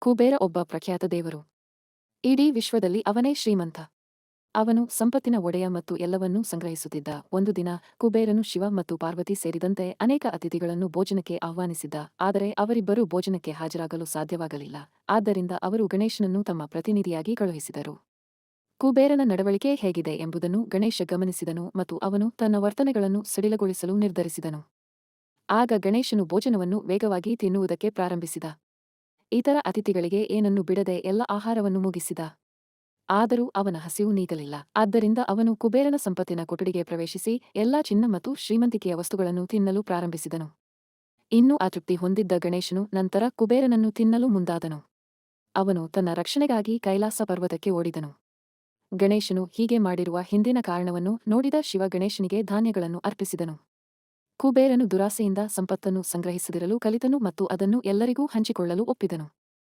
ಕುಬೇರ ಒಬ್ಬ ಪ್ರಖ್ಯಾತ ದೇವರು. ಇಡೀ ವಿಶ್ವದಲ್ಲಿ ಅವನೇ ಶ್ರೀಮಂತ. ಅವನು ಸಂಪತ್ತಿನ ಒಡೆಯ ಮತ್ತು ಎಲ್ಲವನ್ನೂ ಸಂಗ್ರಹಿಸುತ್ತಿದ್ದ. ಒಂದು ದಿನ ಕುಬೇರನು ಶಿವ ಮತ್ತು ಪಾರ್ವತಿ ಸೇರಿದಂತೆ ಅನೇಕ ಅತಿಥಿಗಳನ್ನು ಭೋಜನಕ್ಕೆ ಆಹ್ವಾನಿಸಿದ್ದ. ಆದರೆ ಅವರಿಬ್ಬರೂ ಭೋಜನಕ್ಕೆ ಹಾಜರಾಗಲು ಸಾಧ್ಯವಾಗಲಿಲ್ಲ. ಆದ್ದರಿಂದ ಅವರು ಗಣೇಶನನ್ನು ತಮ್ಮ ಪ್ರತಿನಿಧಿಯಾಗಿ ಕಳುಹಿಸಿದರು. ಕುಬೇರನ ನಡವಳಿಕೆ ಹೇಗಿದೆ ಎಂಬುದನ್ನು ಗಣೇಶ ಗಮನಿಸಿದನು ಮತ್ತು ಅವನು ತನ್ನ ವರ್ತನೆಗಳನ್ನು ಸಡಿಲಗೊಳಿಸಲು ನಿರ್ಧರಿಸಿದನು. ಆಗ ಗಣೇಶನು ಭೋಜನವನ್ನು ವೇಗವಾಗಿ ತಿನ್ನುವುದಕ್ಕೆ ಪ್ರಾರಂಭಿಸಿದ. ಇತರ ಅತಿಥಿಗಳಿಗೆ ಏನನ್ನು ಬಿಡದೆ ಎಲ್ಲ ಆಹಾರವನ್ನು ಮುಗಿಸಿದ. ಆದರೂ ಅವನ ಹಸಿವು ನೀಗಲಿಲ್ಲ. ಆದ್ದರಿಂದ ಅವನು ಕುಬೇರನ ಸಂಪತ್ತಿನ ಕೊಠಡಿಗೆ ಪ್ರವೇಶಿಸಿ ಎಲ್ಲಾ ಚಿನ್ನ ಮತ್ತು ಶ್ರೀಮಂತಿಕೆಯ ವಸ್ತುಗಳನ್ನು ತಿನ್ನಲು ಪ್ರಾರಂಭಿಸಿದನು. ಇನ್ನೂ ಅತೃಪ್ತಿ ಹೊಂದಿದ್ದ ಗಣೇಶನು ನಂತರ ಕುಬೇರನನ್ನು ತಿನ್ನಲು ಮುಂದಾದನು. ಅವನು ತನ್ನ ರಕ್ಷಣೆಗಾಗಿ ಕೈಲಾಸ ಪರ್ವತಕ್ಕೆ ಓಡಿದನು. ಗಣೇಶನು ಹೀಗೆ ಮಾಡಿರುವ ಹಿಂದಿನ ಕಾರಣವನ್ನು ನೋಡಿದ ಶಿವ ಗಣೇಶನಿಗೆ ಧಾನ್ಯಗಳನ್ನು ಅರ್ಪಿಸಿದನು. ಕುಬೇರನು ದುರಾಸೆಯಿಂದ ಸಂಪತ್ತನ್ನು ಸಂಗ್ರಹಿಸದಿರಲು ಕಲಿತನು ಮತ್ತು ಅದನ್ನು ಎಲ್ಲರಿಗೂ ಹಂಚಿಕೊಳ್ಳಲು ಒಪ್ಪಿದನು.